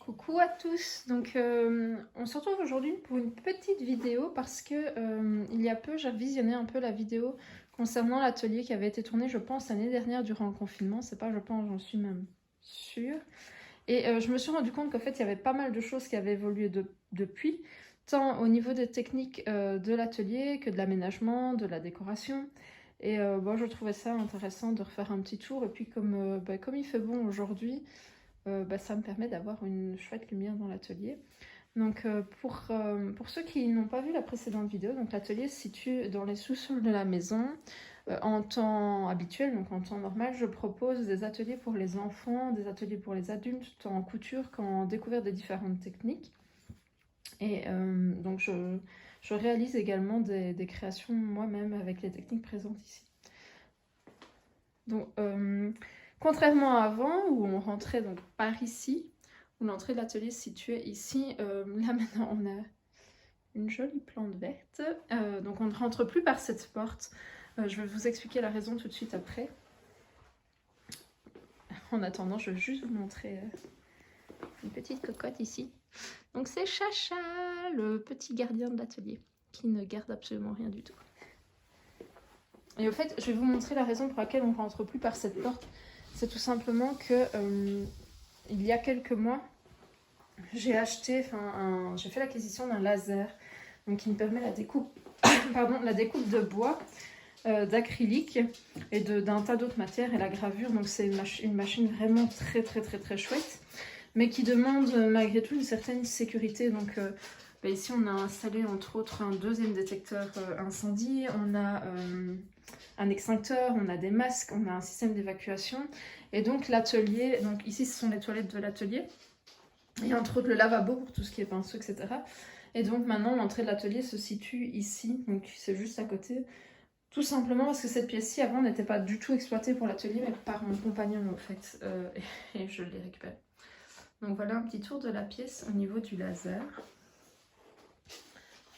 Coucou à tous, donc on se retrouve aujourd'hui pour une petite vidéo parce que il y a peu j'ai visionné un peu la vidéo concernant l'atelier qui avait été tourné je pense l'année dernière durant le confinement, c'est pas je pense, j'en suis même sûre. Et je me suis rendu compte qu'en fait il y avait pas mal de choses qui avaient évolué depuis, tant au niveau des techniques de l'atelier que de l'aménagement, de la décoration. Et bon, je trouvais ça intéressant de refaire un petit tour et puis comme il fait bon aujourd'hui, ça me permet d'avoir une chouette lumière dans l'atelier. Donc pour ceux qui n'ont pas vu la précédente vidéo, donc l'atelier se situe dans les sous-sols de la maison. En temps habituel, donc en temps normal, je propose des ateliers pour les enfants, des ateliers pour les adultes, tant en couture qu'en découverte des différentes techniques. Et donc je réalise également des créations moi-même avec les techniques présentes ici. Donc contrairement à avant, où on rentrait donc par ici, où l'entrée de l'atelier se situait ici, là maintenant on a une jolie plante verte, donc on ne rentre plus par cette porte. Je vais vous expliquer la raison tout de suite après. En attendant, je vais juste vous montrer une petite cocotte ici. Donc c'est Chacha, le petit gardien de l'atelier, qui ne garde absolument rien du tout. Et au fait, je vais vous montrer la raison pour laquelle on ne rentre plus par cette porte. C'est tout simplement que il y a quelques mois, j'ai fait l'acquisition d'un laser, donc qui me permet la découpe, la découpe de bois, d'acrylique et d'un tas d'autres matières et la gravure. Donc c'est une machine vraiment très chouette, mais qui demande malgré tout une certaine sécurité. Donc ici on a installé entre autres un deuxième détecteur incendie, on a un extincteur, on a des masques, on a un système d'évacuation. Et donc l'atelier, donc ici ce sont les toilettes de l'atelier, et entre autres le lavabo pour tout ce qui est pinceau, etc. Et donc maintenant l'entrée de l'atelier se situe ici, donc c'est juste à côté. Tout simplement parce que cette pièce-ci avant n'était pas du tout exploitée pour l'atelier, mais par mon compagnon en fait, et je l'ai récupérée. Donc voilà un petit tour de la pièce au niveau du laser.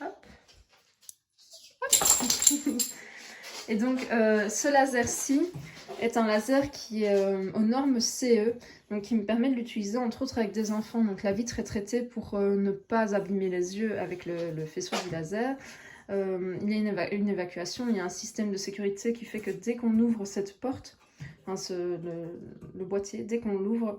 Hop. Hop. Et donc ce laser-ci est un laser qui est aux normes CE, donc qui me permet de l'utiliser entre autres avec des enfants. Donc la vitre est traitée pour ne pas abîmer les yeux avec le faisceau du laser. Il y a une évacuation, il y a un système de sécurité qui fait que dès qu'on ouvre cette porte, le boîtier, dès qu'on l'ouvre,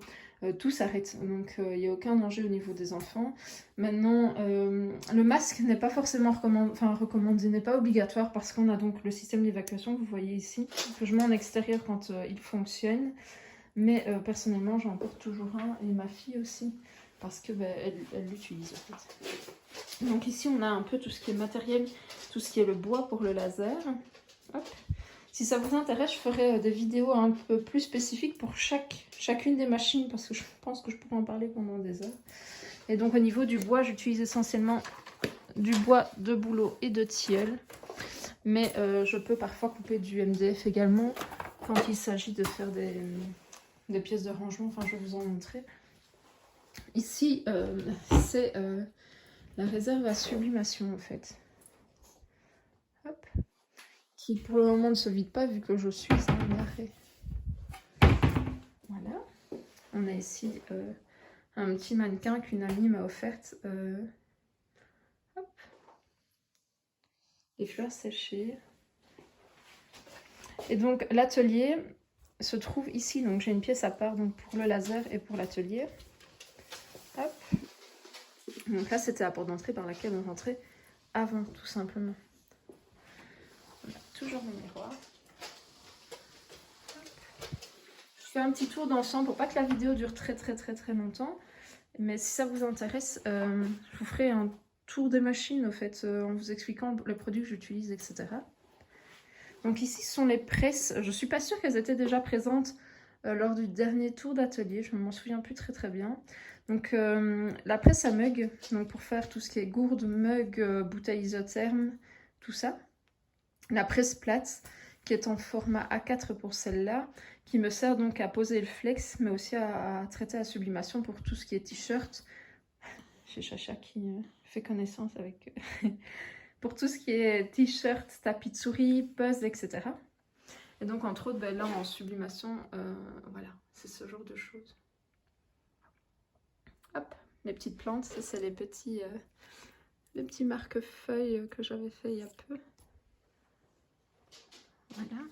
tout s'arrête. Donc il n'y a aucun danger au niveau des enfants. Maintenant, le masque n'est pas forcément recommandé, n'est pas obligatoire parce qu'on a donc le système d'évacuation que vous voyez ici, que je mets en extérieur quand il fonctionne. Mais personnellement, j'en porte toujours un et ma fille aussi parce que elle l'utilise en fait. Donc ici, on a un peu tout ce qui est matériel, tout ce qui est le bois pour le laser. Hop. Si ça vous intéresse, je ferai des vidéos un peu plus spécifiques pour chacune des machines parce que je pense que je pourrais en parler pendant des heures. Et donc au niveau du bois, j'utilise essentiellement du bois de bouleau et de tilleul. Mais je peux parfois couper du MDF également quand il s'agit de faire des pièces de rangement. Enfin, je vais vous en montrer. Ici, c'est la réserve à sublimation en fait. Hop. Qui pour le moment ne se vide pas vu que je suis en arrêt. Voilà. On a ici un petit mannequin qu'une amie m'a offerte. Hop. Les fleurs séchées. Et donc l'atelier se trouve ici. Donc j'ai une pièce à part donc, pour le laser et pour l'atelier. Hop. Donc là c'était la porte d'entrée par laquelle on rentrait avant tout simplement. On a toujours mon miroir. Je fais un petit tour d'ensemble pour pas que la vidéo dure très longtemps. Mais si ça vous intéresse, je vous ferai un tour des machines au fait, en vous expliquant les produits que j'utilise, etc. Donc ici ce sont les presses. Je suis pas sûre qu'elles étaient déjà présentes lors du dernier tour d'atelier. Je ne m'en souviens plus très bien. Donc la presse à mug, donc pour faire tout ce qui est gourde, mug, bouteille isotherme, tout ça. La presse plate qui est en format A4 pour celle-là, qui me sert donc à poser le flex, mais aussi à traiter la sublimation pour tout ce qui est t-shirt. J'ai Chacha qui fait connaissance avec pour tout ce qui est t-shirt, tapis de souris, puzzle, etc. Et donc entre autres, là en sublimation, voilà, c'est ce genre de choses. Hop. les petites plantes. Ça, c'est les petits marque-feuilles que j'avais fait il y a peu. Voilà.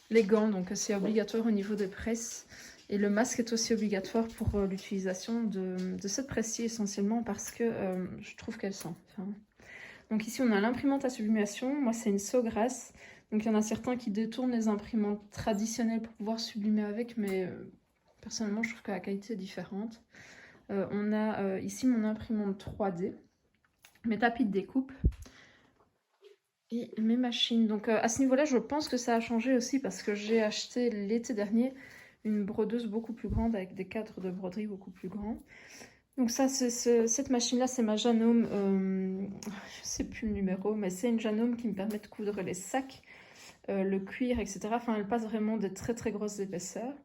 Les gants, donc c'est obligatoire au niveau des presses. Et le masque est aussi obligatoire pour l'utilisation de cette presse-ci, essentiellement parce que je trouve qu'elle sent. Enfin, donc ici, on a l'imprimante à sublimation. Moi, c'est une Sawgrass. Donc il y en a certains qui détournent les imprimantes traditionnelles pour pouvoir sublimer avec, mais personnellement, je trouve que la qualité est différente. On a ici mon imprimante 3D, mes tapis de découpe et mes machines. Donc à ce niveau-là, je pense que ça a changé aussi parce que j'ai acheté l'été dernier une brodeuse beaucoup plus grande avec des cadres de broderie beaucoup plus grands. Donc ça, cette machine-là, c'est ma Janome, je sais plus le numéro, mais c'est une Janome qui me permet de coudre les sacs, le cuir, etc. Enfin, elle passe vraiment de très très grosses épaisseurs.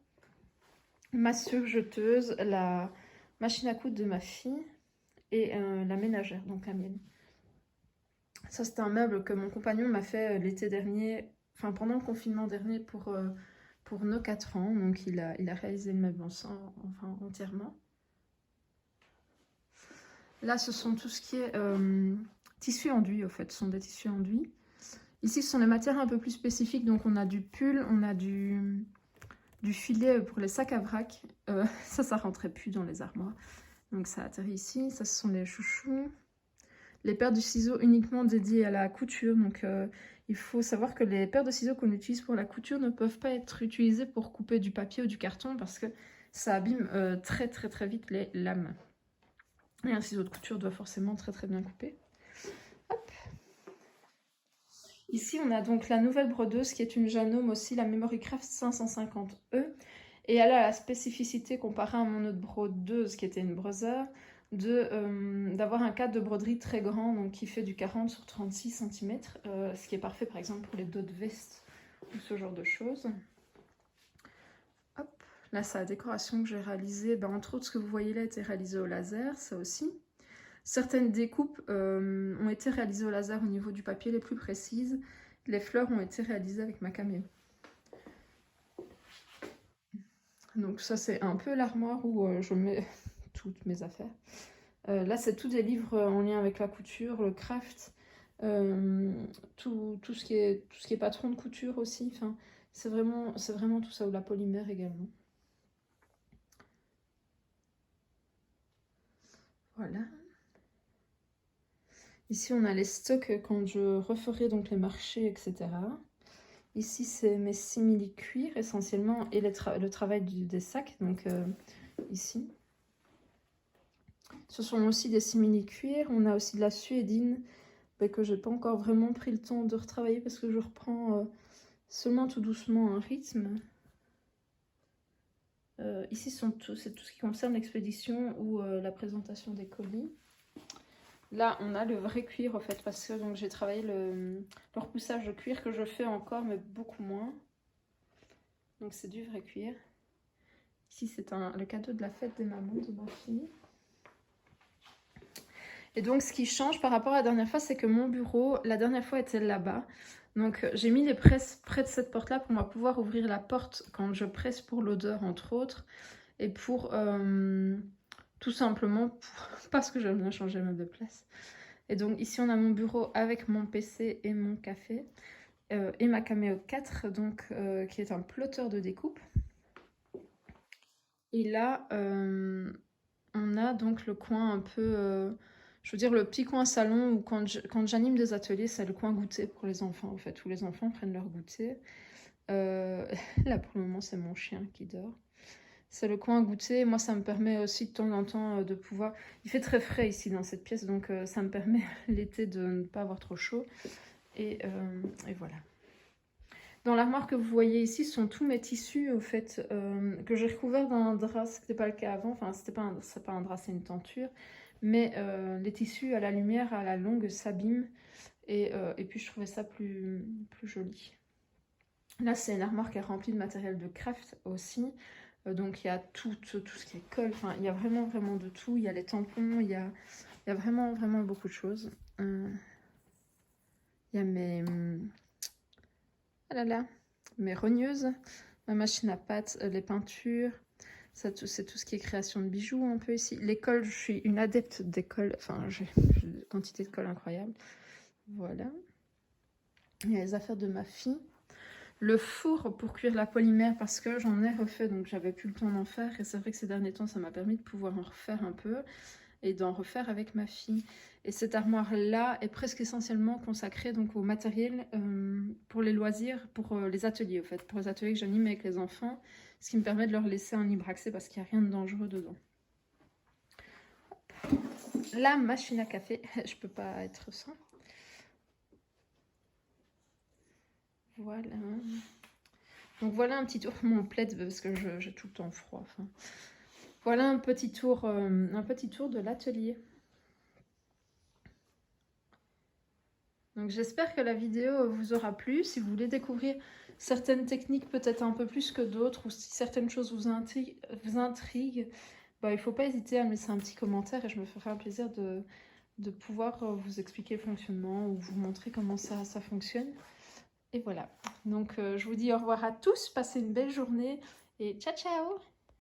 Ma surjeteuse, la machine à coudre de ma fille et la ménagère, donc la mienne. Ça, c'était un meuble que mon compagnon m'a fait l'été dernier, enfin pendant le confinement dernier pour nos 4 ans. Donc il a réalisé le meuble enfin, entièrement. Là, ce sont tout ce qui est tissu enduit, au fait. Ce sont des tissus enduits. Ici, ce sont les matières un peu plus spécifiques. Donc, on a du pull, on a du filet pour les sacs à vrac. Ça rentrait plus dans les armoires. Donc, ça atterrit ici. Ça, ce sont les chouchous. Les paires de ciseaux uniquement dédiées à la couture. Donc, il faut savoir que les paires de ciseaux qu'on utilise pour la couture ne peuvent pas être utilisées pour couper du papier ou du carton parce que ça abîme très, très, très vite les lames. Et un ciseau de couture doit forcément très très bien couper. Hop. Ici, on a donc la nouvelle brodeuse qui est une Janome aussi, la Memory Craft 550E. Et elle a la spécificité comparée à mon autre brodeuse qui était une Brother d'avoir un cadre de broderie très grand, donc qui fait du 40 sur 36 cm, ce qui est parfait par exemple pour les dos de veste ou ce genre de choses. Hop. Là, c'est la décoration que j'ai réalisée. Ben, entre autres, ce que vous voyez là a été réalisé au laser, ça aussi. Certaines découpes ont été réalisées au laser au niveau du papier, les plus précises. Les fleurs ont été réalisées avec ma caméra. Donc ça, c'est un peu l'armoire où je mets toutes mes affaires. Là, c'est tous des livres en lien avec la couture, le craft, tout ce qui est patron de couture aussi. Enfin, c'est vraiment tout ça, ou la polymère également. Voilà. Ici, on a les stocks quand je referai donc les marchés, etc. Ici, c'est mes simili-cuirs essentiellement et le travail des sacs, donc ici. Ce sont aussi des simili-cuirs. On a aussi de la suédine que je n'ai pas encore vraiment pris le temps de retravailler parce que je reprends seulement tout doucement un rythme. Ici, c'est tout ce qui concerne l'expédition ou la présentation des colis. Là, on a le vrai cuir, en fait, parce que j'ai travaillé le repoussage de cuir que je fais encore, mais beaucoup moins. Donc, c'est du vrai cuir. Ici, c'est le cadeau de la fête des mamans de ma fille. Et donc, ce qui change par rapport à la dernière fois, c'est que mon bureau, la dernière fois, était là-bas. Donc, j'ai mis les presses près de cette porte-là pour pouvoir ouvrir la porte quand je presse pour l'odeur, entre autres. Et pour, tout simplement, parce que j'aime bien changer le meuble de place. Et donc ici on a mon bureau avec mon PC et mon café et ma Cameo 4 donc, qui est un plotter de découpe. Et là on a donc le coin un peu, je veux dire le petit coin salon où quand j'anime des ateliers c'est le coin goûter pour les enfants en fait, où les enfants prennent leur goûter. Là pour le moment c'est mon chien qui dort. C'est le coin goûter. Moi, ça me permet aussi de temps en temps de pouvoir... Il fait très frais ici dans cette pièce, donc ça me permet l'été de ne pas avoir trop chaud. Et voilà. Dans l'armoire que vous voyez ici, ce sont tous mes tissus, au fait, que j'ai recouvert d'un drap. Ce n'était pas le cas avant. Enfin, c'est pas un drap, c'est une tenture. Mais les tissus à la lumière, à la longue, s'abîment. Et puis, je trouvais ça plus joli. Là, c'est une armoire qui est remplie de matériel de craft aussi. Donc il y a tout ce qui est colle, enfin il y a vraiment de tout, il y a les tampons, il y a vraiment beaucoup de choses. Il y a mes rogneuses, ma machine à pâte, les peintures, C'est tout ce qui est création de bijoux un peu ici. L'école, je suis une adepte d'école. Enfin, j'ai une quantité de colle incroyable. Voilà. Il y a les affaires de ma fille. Le four pour cuire la polymère parce que j'en ai refait, donc j'avais plus le temps d'en faire. Et c'est vrai que ces derniers temps, ça m'a permis de pouvoir en refaire un peu et d'en refaire avec ma fille. Et cette armoire-là est presque essentiellement consacrée donc au matériel pour les loisirs, pour les ateliers en fait, pour les ateliers que j'anime avec les enfants, ce qui me permet de leur laisser un libre accès parce qu'il n'y a rien de dangereux dedans. La machine à café, je peux pas être sans. Voilà. Donc voilà un petit tour, mon plaid parce que j'ai tout le temps froid. Enfin, voilà un petit tour de l'atelier. Donc j'espère que la vidéo vous aura plu. Si vous voulez découvrir certaines techniques peut-être un peu plus que d'autres, ou si certaines choses vous intriguent, bah, il ne faut pas hésiter à me laisser un petit commentaire et je me ferai un plaisir de pouvoir vous expliquer le fonctionnement ou vous montrer comment ça fonctionne. Et voilà, donc je vous dis au revoir à tous, passez une belle journée et ciao ciao!